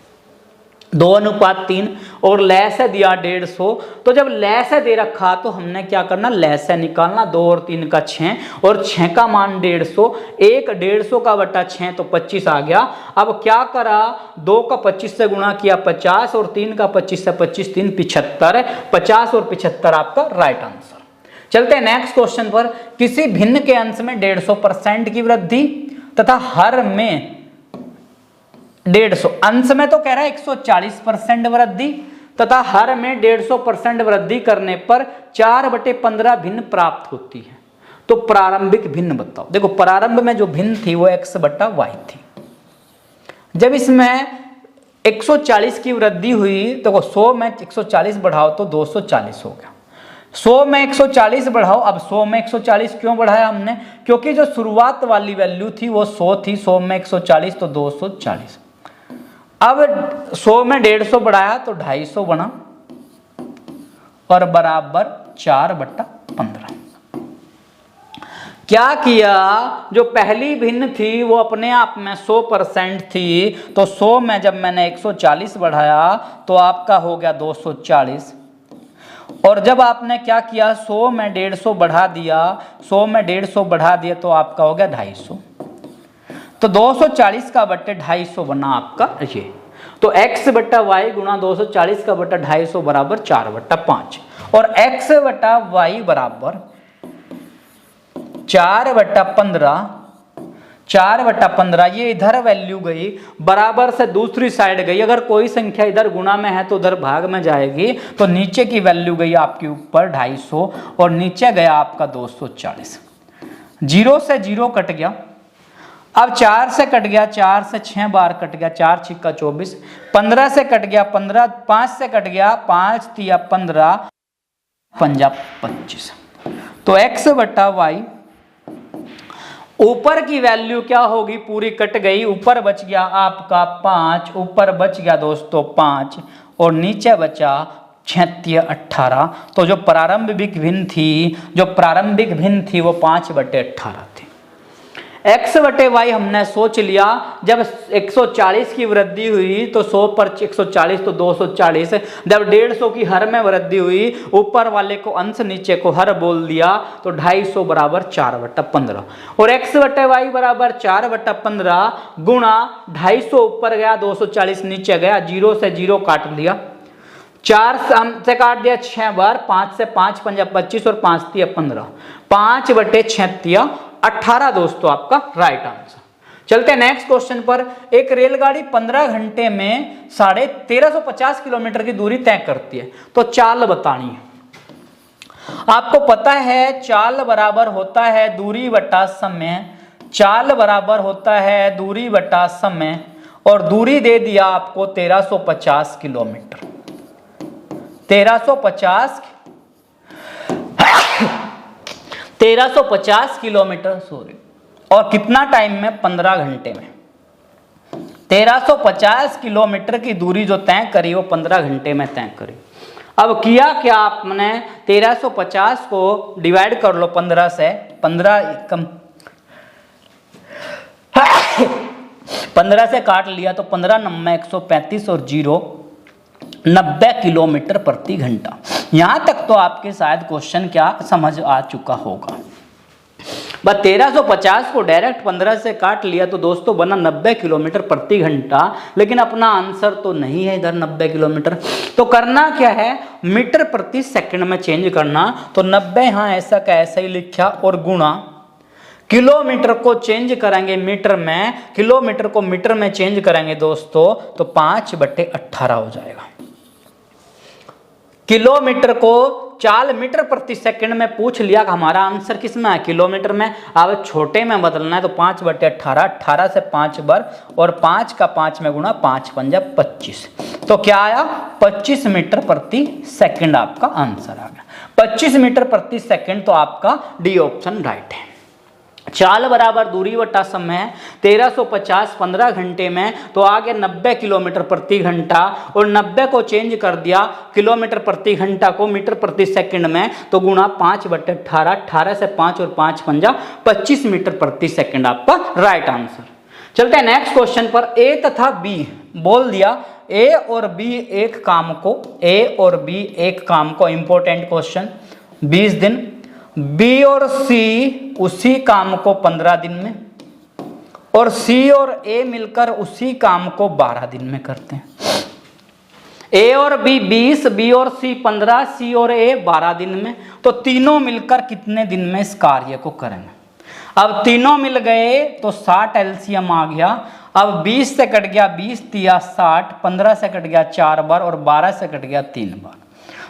2:3 और लैस है दिया 150, तो जब लैस है दे रखा तो हमने क्या करना, लैस है निकालना। 2 और 3 का 6 और 6 का मान 150, एक 150 का बटा 6 तो 25 आ गया। अब क्या करा, 2 का 25 से गुणा किया 50 और 3 का 25 से 25 3 75, 50 और 75 आपका राइट आंसर। चलते हैं नेक्स्ट क्वेश्चन पर। किसी भिन्न के अंश में 150% की वृद्धि तथा हर में 150, अंश में तो कह रहा है 140% वृद्धि तथा हर में 150% वृद्धि करने पर 4/15 भिन्न प्राप्त होती है, तो प्रारंभिक भिन्न बताओ। देखो प्रारंभ में जो भिन्न थी वो x/y थी, जब इसमें 140 की वृद्धि हुई तो 100 में 140 बढ़ाओ तो 240 हो गया, 100 में 140 बढ़ाओ, अब 100 में 140 क्यों बढ़ाया हमने, क्योंकि जो शुरुआत वाली वैल्यू थी वो 100 थी, 100 में 140 तो 240। अब 100 में 150 बढ़ाया तो 250 बना और बराबर 4/15। क्या किया, जो पहली भिन्न थी वो अपने आप में 100% थी, तो 100 में जब मैंने 140 बढ़ाया तो आपका हो गया 240, और जब आपने क्या किया 100 में 150 बढ़ा दिया, 100 में 150 बढ़ा दिया तो आपका हो गया 250, तो 240 का बटे 250 बना आपका ये, तो x/y गुणा 240 का बटा 250 बराबर 4/5 और x/y बराबर 4/15, 4/15 ये इधर वैल्यू गई बराबर से दूसरी साइड गई। अगर कोई संख्या इधर गुणा में है तो उधर भाग में जाएगी, तो नीचे की वैल्यू गई आपके ऊपर 250 और नीचे गया आपका 240। 0 से 0 कट गया, अब 4 से कट गया, 4 से 6 बार कट गया, 4 छिक्का 24, 15 से कट गया 15, 5 से कट गया 5 तिया 15, 5 25, तो x/y ऊपर की वैल्यू क्या होगी, पूरी कट गई, ऊपर बच गया आपका 5, ऊपर बच गया दोस्तों 5 और नीचे बचा 36 तो जो प्रारंभिक भिन्न थी वो 5/18 थी। x बटे वाई हमने सोच लिया, जब 140 की वृद्धि हुई तो 100 पर 140 तो 240, जब 150 की हर में वृद्धि हुई, ऊपर वाले को अंश नीचे को हर बोल दिया तो 250 बराबर 4/15 और x बटे वाई बराबर 4/15 गुणा 250 ऊपर गया 240 नीचे गया, 0 से 0 काट लिया, 4 से काट दिया 6 बार, 5 से 5 पंजा 25 और 5 तिया 15, 5/36 18 दोस्तों आपका राइट आंसर। चलते हैं नेक्स्ट क्वेश्चन पर। एक रेलगाड़ी 15 घंटे में 1350 किलोमीटर की दूरी तय करती है, तो चाल बतानी है। आपको पता है चाल बराबर होता है दूरी बटा समय, चाल बराबर होता है दूरी बटा समय और दूरी दे दिया आपको 1350 किलोमीटर, 1350 किलोमीटर सॉरी, और कितना टाइम में, 15 घंटे में। 1350 किलोमीटर की दूरी जो तय करी वो 15 घंटे में तय करी। अब किया क्या आपने, 1350 को डिवाइड कर लो 15 से, 15 से काट लिया तो 15 9 135 और 0 90 किलोमीटर प्रति घंटा। यहां तक तो आपके शायद क्वेश्चन क्या समझ आ चुका होगा। बस 1350 को डायरेक्ट 15 से काट लिया तो दोस्तों बना 90 किलोमीटर प्रति घंटा, लेकिन अपना आंसर तो नहीं है इधर 90 किलोमीटर। तो करना क्या है, मीटर प्रति सेकंड में चेंज करना, तो 90 यहाँ ऐसा का ऐसा ही लिखा और गुणा किलोमीटर को चेंज करेंगे मीटर में, किलोमीटर को मीटर में चेंज करेंगे दोस्तों तो 5/18 हो जाएगा। किलोमीटर को चाल मीटर प्रति सेकंड में पूछ लिया, हमारा आंसर किस में है, किलोमीटर में। अब छोटे में बदलना है तो 5/18, 18 से 5 बार और 5 का 5 में गुणा, 5 पंजा 25, तो क्या आया 25 मीटर प्रति सेकंड आपका आंसर आ गया। 25 मीटर प्रति सेकंड, तो आपका डी ऑप्शन राइट है। चाल बराबर दूरी बटा समय, 1350 15 घंटे में, तो आगे 90 किलोमीटर प्रति घंटा और 90 को चेंज कर दिया किलोमीटर प्रति घंटा को मीटर प्रति सेकंड में, तो गुणा 5/18, 18 से 5 और 5 पंजा 25 मीटर प्रति सेकंड आपका राइट आंसर। चलते हैं नेक्स्ट क्वेश्चन पर। ए तथा बी बोल दिया, ए और बी एक काम को, इंपॉर्टेंट क्वेश्चन, 20 दिन, बी और सी उसी काम को 15 दिन में, और सी और ए मिलकर उसी काम को 12 दिन में करते हैं। ए और बी 20, बी और सी 15, सी और ए 12 दिन में, तो तीनों मिलकर कितने दिन में इस कार्य को करेंगे। अब तीनों मिल गए तो 60 एलसीएम आ गया। अब 20 से कट गया 20 तिया 60, 15 से कट गया 4 बार और 12 से कट गया 3 बार,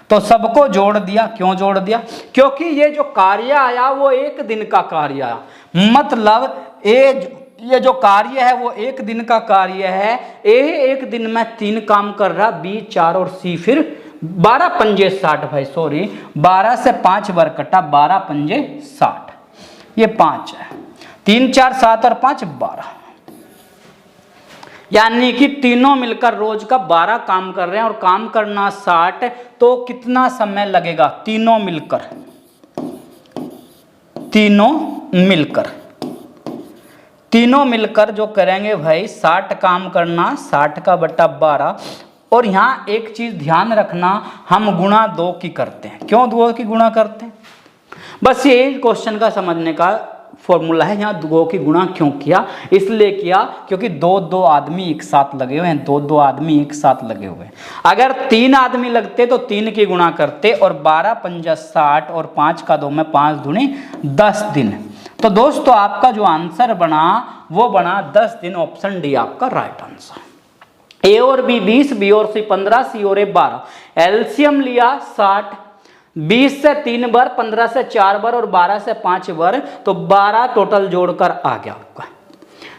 तो सबको जोड़ दिया। क्यों जोड़ दिया, क्योंकि ये जो कार्य आया वो एक दिन का कार्य आया, मतलब ये जो कार्य है वो एक दिन का कार्य है। ए एक दिन में 3 काम कर रहा, बी 4 और सी फिर 12 पंजे 60 भाई सॉरी 12 से 5 बार कटा, 12 पंजे 60, ये 5 है, 3 4 7 और 5 12, यानी कि तीनों मिलकर रोज का 12 काम कर रहे हैं और काम करना 60, तो कितना समय लगेगा, तीनों मिलकर जो करेंगे भाई 60 काम करना, 60 का बटा 12। और यहाँ एक चीज ध्यान रखना, हम गुणा 2 की करते हैं। क्यों 2 की गुणा करते हैं, बस ये क्वेश्चन का समझने का फॉर्मूला है। यहाँ 2 की गुणा क्यों किया, इसलिए किया क्योंकि 2 आदमी एक साथ लगे हुए हैं, 2 आदमी एक साथ लगे हुए हैं। अगर 3 आदमी लगते तो 3 की गुणा करते, और 12 पंजा 60 और 5 का 2 में 5 दूनी 10 दिन। तो दोस्तों आपका जो आंसर बना वो बना 10 दिन, ऑप्शन डी आपका राइट आंसर। ए और बी 20, बी और सी 15, सी और ए 12, एलसीएम लिया 60, 20 से 3 बार, 15 से 4 बार और 12 से 5 बार, तो 12 टोटल जोड़कर आ गया आपका।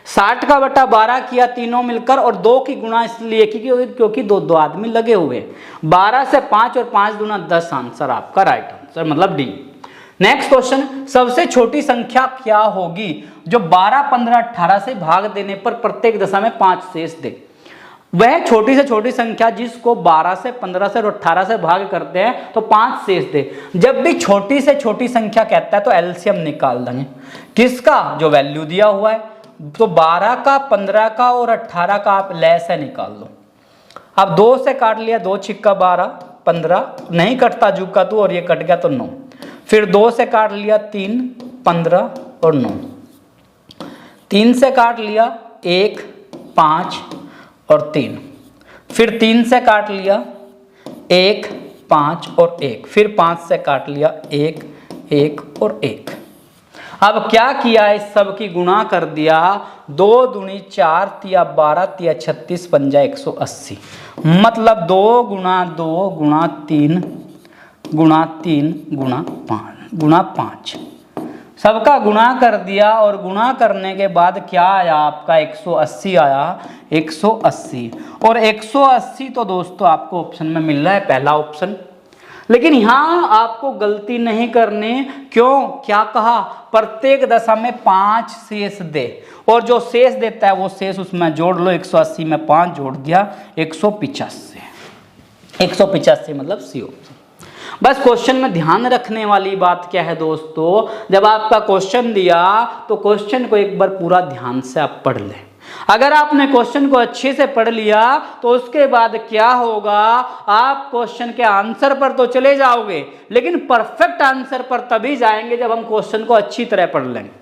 60 का बटा 12 किया तीनों मिलकर, और 2 की गुणा इसलिए क्योंकि 2 आदमी लगे हुए, 12 से 5 और 5 दूना 10, आंसर आपका राइट आंसर मतलब डी। नेक्स्ट क्वेश्चन, सबसे छोटी संख्या क्या होगी जो 12, 15, 18 से भाग देने पर प्रत्येक दशा में 5 शेष दे। वह छोटी से छोटी संख्या जिसको 12 से 15 से और 18 से भाग करते हैं तो 5 शेष दे। जब भी छोटी से छोटी संख्या कहता है तो एलसीएम निकाल देंगे किसका, जो वैल्यू दिया हुआ है। तो 12 का, 15 का और 18 का आप लेस है निकाल लो। अब 2 से काट लिया, 2 छिक्का 12, 15 नहीं कटता जुक्का तू, और ये कट गया तो 9। फिर 2 से काट लिया 3, 15 और 9। 3 से काट लिया 1, 5 और 3। फिर 3 से काट लिया 1, 5 और 1। फिर 5 से काट लिया 1, 1 और 1। अब क्या किया, इस सब की गुणा कर दिया। 2 दूनी 4, तिया 12, तिया 36, पंजा 180। मतलब 2 गुणा 2 गुणा 3 गुणा 3 गुणा 5 सबका गुणा कर दिया। और गुणा करने के बाद क्या आया आपका, 180 आया, 180। और 180 तो दोस्तों आपको ऑप्शन में मिल रहा है पहला ऑप्शन। लेकिन यहां आपको गलती नहीं करनी, क्यों, क्या कहा, प्रत्येक दशा में 5 शेष दे, और जो शेष देता है वो शेष उसमें जोड़ लो। 180 में 5 जोड़ दिया, 185। 185 मतलब सी ऑप्शन। बस क्वेश्चन में ध्यान रखने वाली बात क्या है दोस्तों, जब आपका क्वेश्चन दिया तो क्वेश्चन को एक बार पूरा ध्यान से आप पढ़ लें। अगर आपने क्वेश्चन को अच्छे से पढ़ लिया तो उसके बाद क्या होगा, आप क्वेश्चन के आंसर पर तो चले जाओगे, लेकिन परफेक्ट आंसर पर तभी जाएंगे जब हम क्वेश्चन को अच्छी तरह पढ़ लेंगे।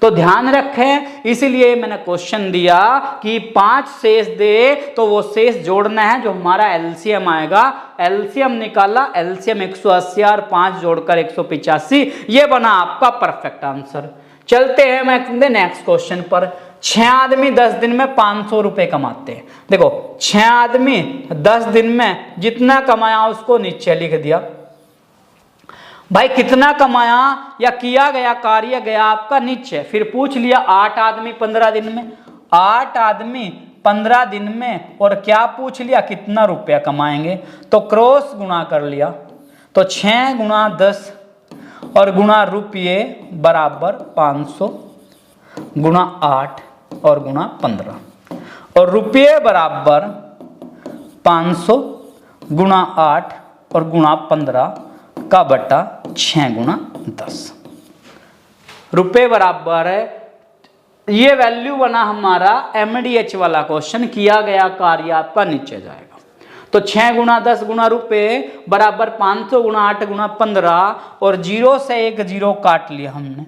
तो ध्यान रखें, इसीलिए मैंने क्वेश्चन दिया कि 5 शेष दे तो वो शेष जोड़ना है जो हमारा एलसीएम आएगा। एलसीएम निकाला, एलसीएम 180 और 5 जोड़कर 185, ये बना आपका परफेक्ट आंसर। चलते हैं मैं नेक्स्ट क्वेश्चन पर। 6 आदमी 10 दिन में 500 रुपए कमाते हैं। देखो 6 आदमी 10 दिन में जितना कमाया उसको नीचे लिख दिया। भाई कितना कमाया या किया गया कार्य गया आपका नीचे। फिर पूछ लिया 8 आदमी 15 दिन में, 8 आदमी 15 दिन में, और क्या पूछ लिया कितना रुपया कमाएंगे। तो क्रॉस गुणा कर लिया, तो 6 गुणा 10 और गुणा रुपये बराबर 500 गुणा 8 और गुणा 15, और रुपये बराबर 500 गुणा 8 और गुणा 15 का बटा 6 गुणा 10। रुपये बराबर है, ये वैल्यू बना हमारा एमडीएच वाला क्वेश्चन। किया गया कार्य आपका नीचे जाएगा। तो 6 गुणा 10 गुणा रुपये बराबर 500 गुणा 8 गुणा 15, और 0 से 1 0 काट लिया हमने।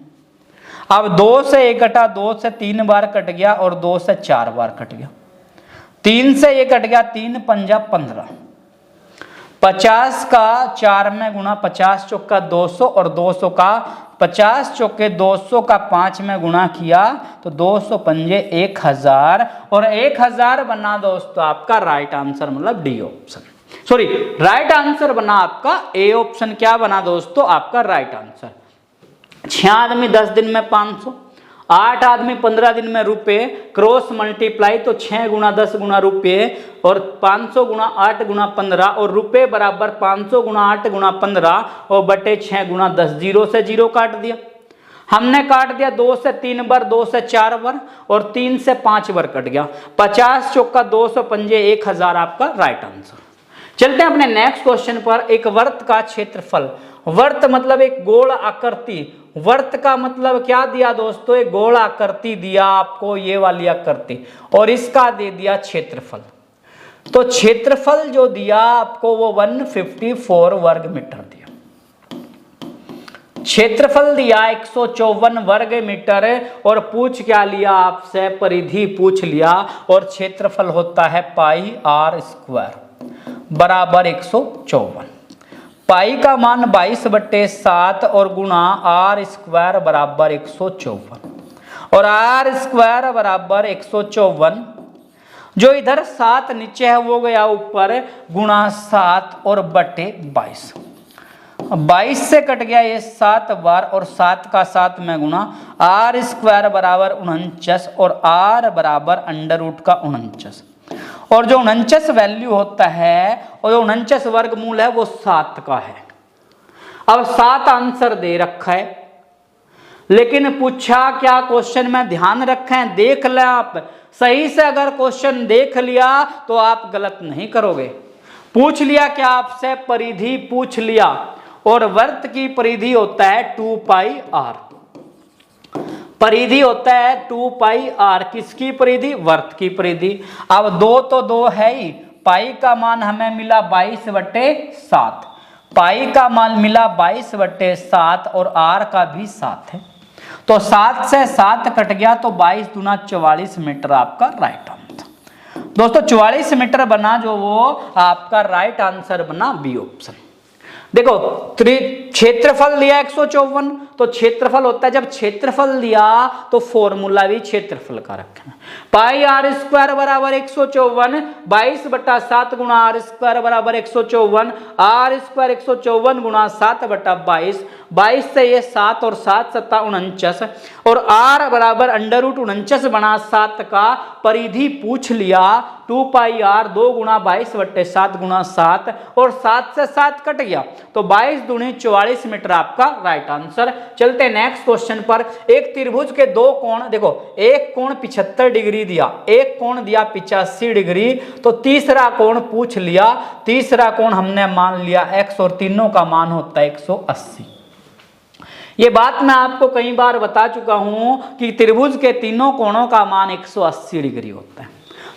अब 2 से 1 कटा, 2 से 3 बार कट गया, और 2 से 4 बार कट गया। 3 से 1 कट गया, 3 पंजा 15। 50 का 4 में गुणा, 50 चौका 200, और 200 का 50 चौके 200 का 5 में गुणा किया तो 200 पंजे 1000, और 1000 बना दोस्तों आपका राइट आंसर, मतलब D option. Sorry, right answer बना आपका ए ऑप्शन। क्या बना दोस्तों आपका राइट आंसर। 6 आदमी 10 दिन में 500, 8 आदमी 15 दिन में रुपये, क्रॉस मल्टीप्लाई, तो 6 गुणा 10 गुणा रुपये और 500 गुणा 8 गुणा 15, और रुपये बराबर 500 गुणा 8 गुणा 15 और बटे 6 गुणा 10। 0 से 0 काट दिया हमने, काट दिया 2 से 3 बार, 2 से 4 बार, और 3 से 5 बार कट गया। 50 चौका 200 पंजे 1000 आपका राइट आंसर। चलते हैं अपने नेक्स्ट क्वेश्चन पर। एक वर्त का क्षेत्रफल, वर्त मतलब एक गोल आकृति, वर्त का मतलब क्या दिया दोस्तों, एक गोल आकृति दिया आपको, ये वाली आकृति, और इसका दे दिया क्षेत्रफल। तो क्षेत्रफल जो दिया आपको वो 154 वर्ग मीटर दिया। क्षेत्रफल दिया 154 वर्ग मीटर, और पूछ क्या लिया आपसे, परिधि पूछ लिया, और क्षेत्रफल होता है पाई आर स्क्वायर बराबर 154। पाई का मान 22/7 और गुणा आर स्क्वायर बराबर 154, और आर स्क्वायर बराबर 154। जो इधर 7 नीचे है वो गया ऊपर, गुणा 7 और बटे 22। 22 से कट गया ये 7 बार, और 7 का 7 में गुणा, आर स्क्वायर बराबर 49, और आर बराबर √ का 49। और जो 49 वैल्यू होता है, और जो 49 वर्गमूल है वो 7 का है। अब 7 आंसर दे रखा है, लेकिन पूछा क्या क्वेश्चन में, ध्यान रखें, देख लें आप सही से। अगर क्वेश्चन देख लिया तो आप गलत नहीं करोगे। पूछ लिया क्या आपसे, परिधि पूछ लिया, और वर्त की परिधि होता है 2 पाई r। परिधि होता है 2 पाई r। किसकी परिधि? वर्त की परिधि। अब 2 तो 2 है ही, पाई का मान हमें मिला 22/7, पाई का मान मिला 22/7 और r का भी 7 है, तो 7 से 7 कट गया, तो 22 दूना 44 मीटर आपका राइट आंसर। दोस्तों 44 मीटर बना जो वो आपका राइट आंसर बना बी ऑप्शन। देखो क्षेत्रफल दिया 154, तो क्षेत्रफल होता है, जब क्षेत्रफल दिया तो फॉर्मूला भी क्षेत्रफल का रखना। पाई r स्क्वायर बराबर 154, 22/7 गुणा r स्क्वायर बराबर 154, r स्क्वायर 154 गुणा 7/22, 22 से ये 7 और 7 7 49, और r बराबर √49 बना 7 का परिधि पूछ लिया 2 पाई r, 2 गुणा 22/7 गुणा 7, और 7 से 7 कट गया, तो 22 दूनी 44 मीटर आपका राइट आंसर। चलते नेक्स्ट क्वेश्चन पर। एक त्रिभुज के दो कोण, देखो एक कोण 75 डिग्री दिया, एक कोण दिया 85 डिग्री, तो तीसरा कोण पूछ लिया, तीसरा कोण हमने मान लिया x, और तीनों का मान होता है 180। ये बात मैं आपको कई बार बता चुका हूं कि त्रिभुज के तीनों कोणों का मान 180 डिग्री होता है।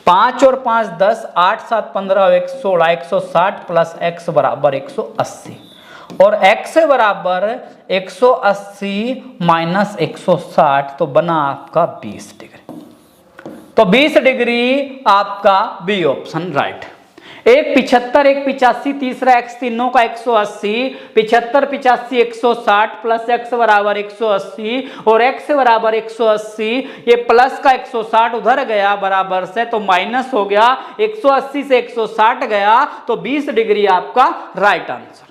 5 और 5 10, 8 7 15, 116, 160 प्लस x बराबर 180, और x बराबर 180 माइनस 160, तो बना आपका 20 डिग्री। तो 20 डिग्री आपका बी ऑप्शन राइट। एक 75, एक 85, तीसरा x, तीनों का 180, 75 85 160 प्लस x बराबर 180, और x बराबर 180, ये प्लस का 160 उधर गया बराबर से, तो माइनस हो गया, 180 से 160 गया, तो 20 डिग्री आपका राइट आंसर।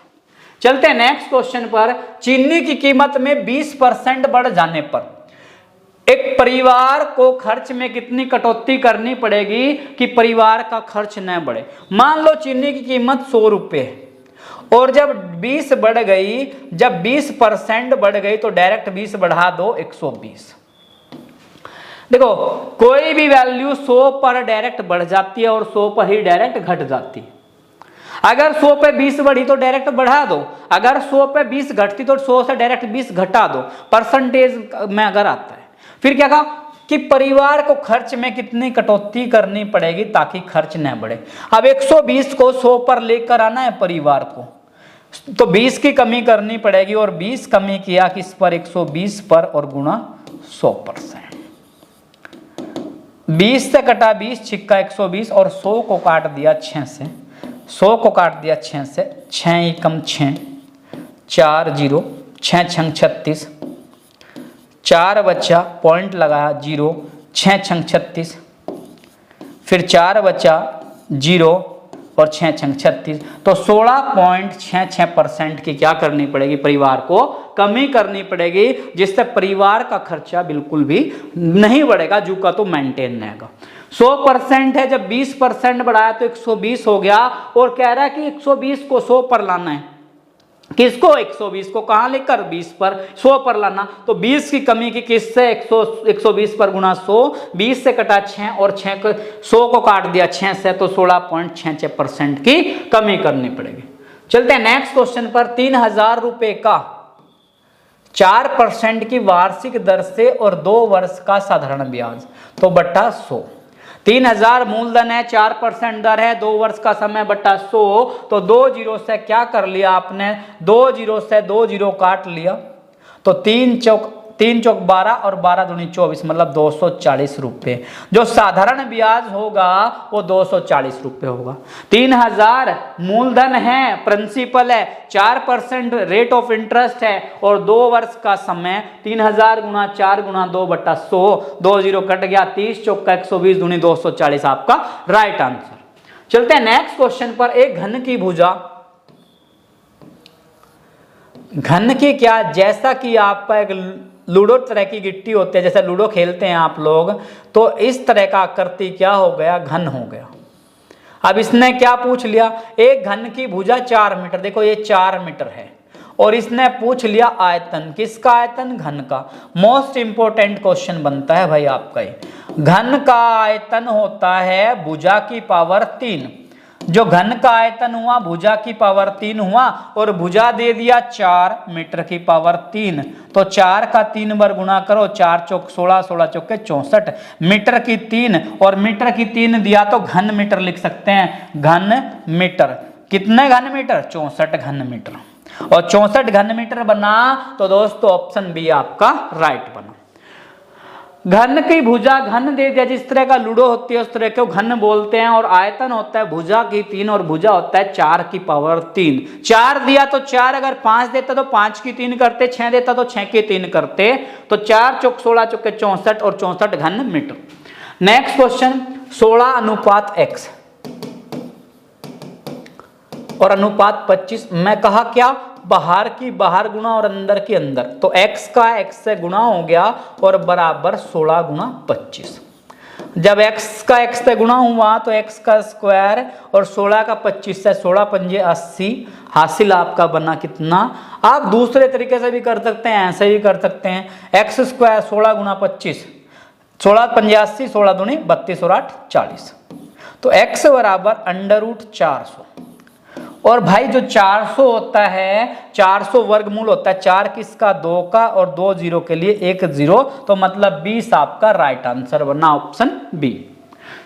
चलते हैं नेक्स्ट क्वेश्चन पर। चीनी की कीमत में 20% बढ़ जाने पर एक परिवार को खर्च में कितनी कटौती करनी पड़ेगी कि परिवार का खर्च न बढ़े। मान लो चीनी की कीमत 100 रुपये है, और जब 20 बढ़ गई, जब 20% बढ़ गई, तो डायरेक्ट 20 बढ़ा दो 120। देखो कोई भी वैल्यू 100 पर डायरेक्ट बढ़ जाती है और 100 पर ही डायरेक्ट घट जाती है। अगर 100 पे 20 बढ़ी तो डायरेक्ट बढ़ा दो, अगर 100 पे 20 घटती तो 100 से डायरेक्ट 20 घटा दो, परसेंटेज में अगर आता है। फिर क्या कहा कि परिवार को खर्च में कितनी कटौती करनी पड़ेगी ताकि खर्च न बढ़े। अब 120 को 100 पर लेकर आना है परिवार को, तो 20 की कमी करनी पड़ेगी, और 20 कमी किया किस पर, 120 पर, और गुणा 100%। 20 से कटा 20, छिक्का 120, और 100 को काट दिया 6 से, 100 को काट दिया 6 से, 6 एकम 6, 4 0, 6 छंग 36, 4 बचा, पॉइंट लगाया 0, 6 छंग 36, फिर 4 बचा 0 और 6 छंग 36, तो 16.66% की क्या करनी पड़ेगी, परिवार को कमी करनी पड़ेगी, जिससे परिवार का खर्चा बिल्कुल भी नहीं बढ़ेगा, जू का तो मेंटेन रहेगा। 100% है, जब 20% बढ़ाया तो 120 हो गया, और कह रहा है कि 120 को 100 पर लाना है। किसको? 120 को कहां लेकर, 20 पर, 100 पर लाना, तो 20 की कमी की किससे, 120 पर गुणा 100, 20 से कटा 6 और 6 को 100 को काट दिया 6 से, तो 16.66% की कमी करनी पड़ेगी। चलते हैं नेक्स्ट क्वेश्चन पर। 3000 रुपए का 4% की वार्षिक दर से और 2 वर्ष का साधारण ब्याज, तो बटा 100। 3000 मूलधन है, 4% दर है, 2 वर्ष का समय बटा 100, तो 2 जीरो से क्या कर लिया आपने, 2 जीरो से 2 जीरो काट लिया, तो 3 चौक 12 और 12 दूनी 24, मतलब 240 रुपये। जो साधारण ब्याज होगा वो 240 रुपये होगा। 3000 मूलधन है, प्रिंसिपल है, 4% रेट ऑफ इंटरेस्ट है, और 2 वर्ष का समय, 3000 गुणा 4 गुणा 2 बटा 100, 2 जीरो कट गया, 30 चौका 120 दूनी 240 आपका राइट आंसर। चलते हैं नेक्स्ट क्वेश्चन पर। एक घन की भुजा, घन की क्या, जैसा कि आपका एक लूडो तरह की गिट्टी होती है, जैसे लूडो खेलते हैं आप लोग, तो इस तरह का आकृति क्या हो गया, घन हो गया। अब इसने क्या पूछ लिया, एक घन की भुजा 4 मीटर, देखो ये 4 मीटर है, और इसने पूछ लिया आयतन, किसका आयतन? घन का। मोस्ट इंपोर्टेंट क्वेश्चन बनता है भाई आपका ये। घन का आयतन होता है भुजा की पावर 3। जो घन का आयतन हुआ भुजा की पावर 3 हुआ, और भुजा दे दिया 4 मीटर की पावर 3, तो 4 का 3 बार गुणा करो, 4 चौक 16, 16 चौके 64 मीटर की 3, और मीटर की 3 दिया तो घन मीटर लिख सकते हैं। घन मीटर कितने घन मीटर? 64 घन मीटर। और 64 घन मीटर बना तो दोस्तों ऑप्शन बी आपका राइट बना। घन की भुजा, घन दे दिया, जिस तरह का लूडो होती है उस तरह को घन बोलते हैं, और आयतन होता है भुजा की 3 और भुजा होता है 4 की पावर 3। 4 दिया तो 4, अगर 5 देता तो 5 की 3 करते, 6 देता तो 6 की 3 करते, तो 4 चौक 16 चौके 64 और 64 घन मीटर। नेक्स्ट क्वेश्चन 16 अनुपात x और अनुपात 25। मैं कहा क्या? बाहर की बाहर गुणा और अंदर की अंदर, तो x का x से गुणा हो गया और बराबर 16 गुणा 25। जब x का x से गुणा हुआ तो x का स्क्वायर और 16 का 25 से 16 पंजे 80, हासिल आपका बना कितना? आप दूसरे तरीके से भी कर सकते हैं, ऐसे भी कर सकते हैं। x स्क्वायर 16 गुणा 25, 16 पंजे 80, 16 दूनी 32 और 8 40, तो x बराबर √400। और भाई जो 400 होता है, 400 वर्गमूल होता है 4 किसका? 2 का, और 2 जीरो के लिए 1 जीरो, तो मतलब 20 आपका राइट आंसर बना, ऑप्शन बी।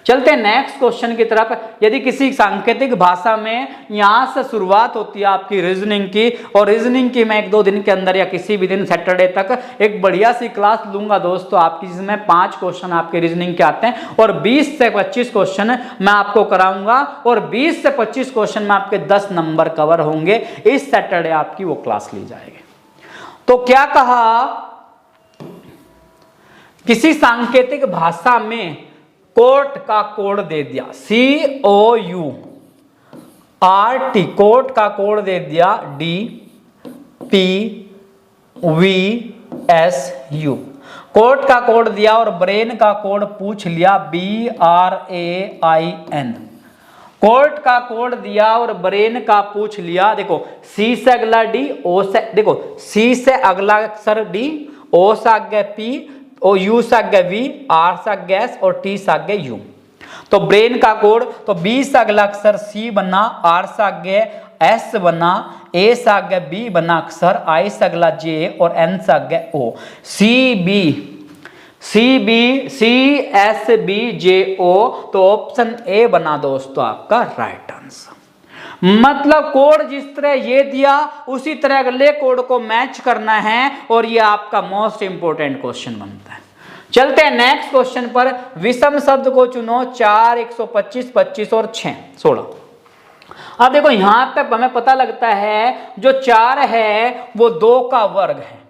चलते हैं नेक्स्ट क्वेश्चन की तरफ। यदि किसी सांकेतिक भाषा में यहां से शुरुआत होती है आपकी रीजनिंग की, और रीजनिंग की मैं 1-2 दिन के अंदर या किसी भी दिन सैटरडे तक एक बढ़िया सी क्लास लूंगा दोस्तों आपकी, जिसमें 5 क्वेश्चन आपके रीजनिंग के आते हैं और 20 से 25 क्वेश्चन मैं आपको कराऊंगा, और 20 से 25 क्वेश्चन में आपके 10 नंबर कवर होंगे। इस सैटरडे आपकी वो क्लास ली जाएगी। तो क्या कहा? किसी सांकेतिक भाषा में कोर्ट का कोड दे दिया, COURT, कोर्ट का कोड दे दिया DPVSU। कोर्ट का कोड दिया और ब्रेन का कोड पूछ लिया BRAIN। कोर्ट का कोड दिया और ब्रेन का पूछ लिया, देखो C से अगला D, O से, देखो C से अगला अक्षर D, O से आगे P, और U से आगे V, R से आगे S और T से आगे U। तो ब्रेन का कोड, तो B से अगला अक्षर C बना, R से आगे S बना, A से आगे B बना अक्षर, I से अगला J और N से आगे O। CSBJO, तो ऑप्शन ए बना दोस्तों आपका राइट आंसर। मतलब कोड जिस तरह ये दिया उसी तरह अगले कोड को मैच करना है, और ये आपका मोस्ट इंपोर्टेंट क्वेश्चन बनता है। चलते हैं नेक्स्ट क्वेश्चन पर। विषम शब्द को चुनो, 4, 125, 25 और 6, 16। अब देखो यहां पे हमें पता लगता है जो 4 है वो 2 का वर्ग है,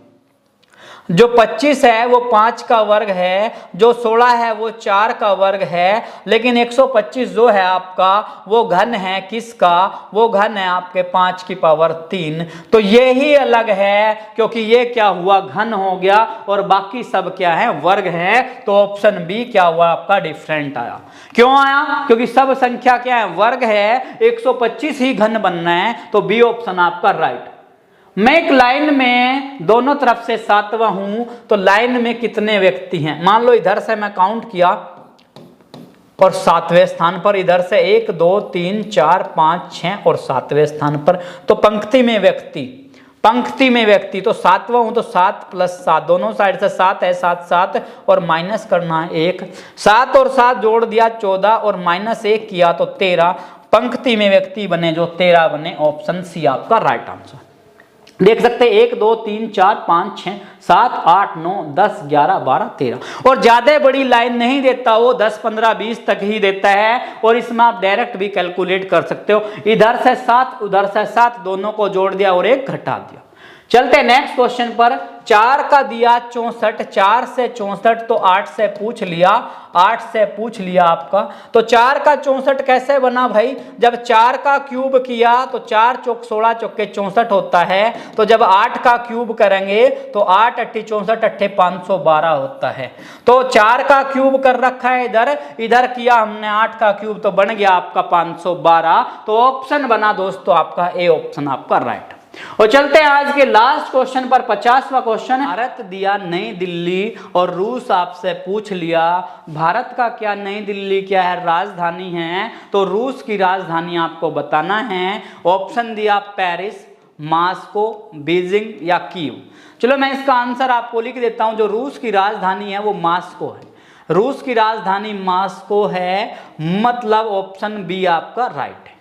जो 25 है वो 5 का वर्ग है, जो 16 है वो 4 का वर्ग है, लेकिन 125 जो है आपका वो घन है, किसका? वो घन है आपके 5 की पावर 3। तो ये ही अलग है, क्योंकि ये क्या हुआ? घन हो गया, और बाकी सब क्या है? वर्ग है। तो ऑप्शन बी क्या हुआ आपका? डिफरेंट आया। क्यों आया? क्योंकि सब संख्या क्या है? वर्ग है, 125 ही घन बनना है, तो बी ऑप्शन आपका राइट। मैं एक लाइन में दोनों तरफ से 7वां हूं, तो लाइन में कितने व्यक्ति हैं? मान लो इधर से मैं काउंट किया और 7वें स्थान पर, इधर से 1 2 3 4 5 6 और 7वें स्थान पर, तो पंक्ति में व्यक्ति तो 7वां हूं, तो 7 + 7 दोनों साइड से 7 है, 7 7 और माइनस करना है 1, 7 और 7 जोड़ दिया 14 और -1 किया तो 13। पंक्ति में व्यक्ति बने जो 13 बने, ऑप्शन सी आपका राइट आंसर। देख सकते हैं 1 2 3 4 5 6 7 8 9 10 11 12 13, और ज्यादा बड़ी लाइन नहीं देता, वो 10 15 20 तक ही देता है, और इसमें आप डायरेक्ट भी कैलकुलेट कर सकते हो। इधर से 7 उधर से 7 दोनों को जोड़ दिया और 1 घटा दिया। चलते हैं नेक्स्ट क्वेश्चन पर। 4 का दिया 64, 4 से 64 तो 8 से पूछ लिया, 8 से पूछ लिया आपका, तो 4 का 64 कैसे बना भाई? जब 4 का क्यूब किया तो 4 चौक 16 चौके 64 होता है, तो जब 8 का क्यूब करेंगे तो 8 × 64 = 512 होता है। तो 4 का क्यूब कर रखा है इधर किया हमने 8 का क्यूब, तो बन गया आपका 512। तो ऑप्शन बना दोस्तों आपका ए ऑप्शन आपका राइट। और चलते हैं आज के लास्ट क्वेश्चन पर, 50वां क्वेश्चन। भारत दिया नई दिल्ली और रूस आपसे पूछ लिया भारत का क्या नई दिल्ली क्या है राजधानी है, तो रूस की राजधानी आपको बताना है। ऑप्शन दिया पेरिस, मॉस्को, बीजिंग या कीव। चलो मैं इसका आंसर आपको लिख देता हूं। जो रूस की राजधानी है वो मॉस्को है। रूस की राजधानी मॉस्को है, मतलब ऑप्शन बी आपका राइट है।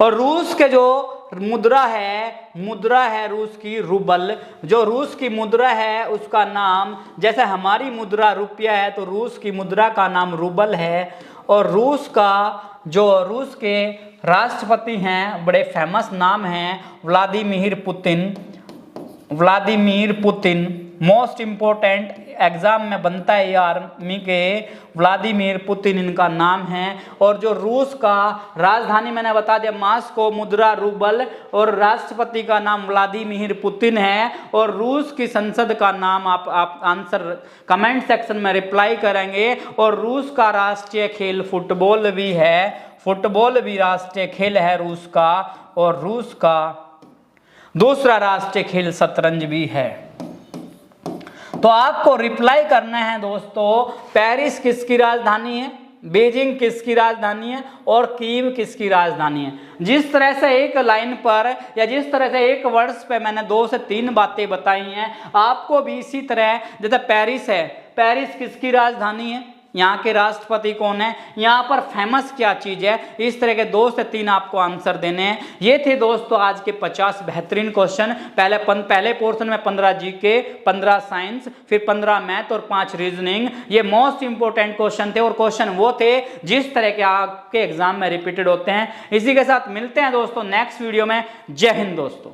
और रूस के जो मुद्रा है रूस की रूबल। जो रूस की मुद्रा है उसका नाम, जैसे हमारी मुद्रा रुपया है तो रूस की मुद्रा का नाम रूबल है। और रूस के राष्ट्रपति हैं, बड़े फेमस नाम हैं, Vladimir Putin. Most important exam में बनता है आर्मी के, व्लादिमीर पुतिन इनका नाम है। और जो रूस का राजधानी मैंने बता दिया मॉस्को, मुद्रा रूबल और राष्ट्रपति का नाम व्लादिमीर पुतिन है। और रूस की संसद का नाम आप आंसर कमेंट सेक्शन में रिप्लाई करेंगे। और रूस का राष्ट्रीय खेल फुटबॉल भी है, फुटबॉल भी राष्ट्रीय खेल है रूस का। और रूस का दूसरा राष्ट्रीय खेल शतरंज भी है। तो आपको रिप्लाई करना है दोस्तों, पेरिस किसकी राजधानी है, बीजिंग किसकी राजधानी है और कीव किसकी राजधानी है। जिस तरह से एक लाइन पर या जिस तरह से एक वर्ड्स पे मैंने 2 से 3 बातें बताई हैं, आपको भी इसी तरह, जैसे पेरिस है, पेरिस किसकी राजधानी है, यहाँ के राष्ट्रपति कौन है, यहाँ पर फेमस क्या चीज है, इस तरह के 2 से 3 आपको आंसर देने हैं। ये थे दोस्तों आज के 50 बेहतरीन क्वेश्चन। पहले पोर्शन में 15 जीके, 15 साइंस, फिर 15 मैथ और 5 रीजनिंग। ये मोस्ट इंपोर्टेंट क्वेश्चन थे और क्वेश्चन वो थे जिस तरह के आपके एग्जाम में रिपीटेड होते हैं। इसी के साथ मिलते हैं दोस्तों नेक्स्ट वीडियो में। जय हिंद दोस्तों।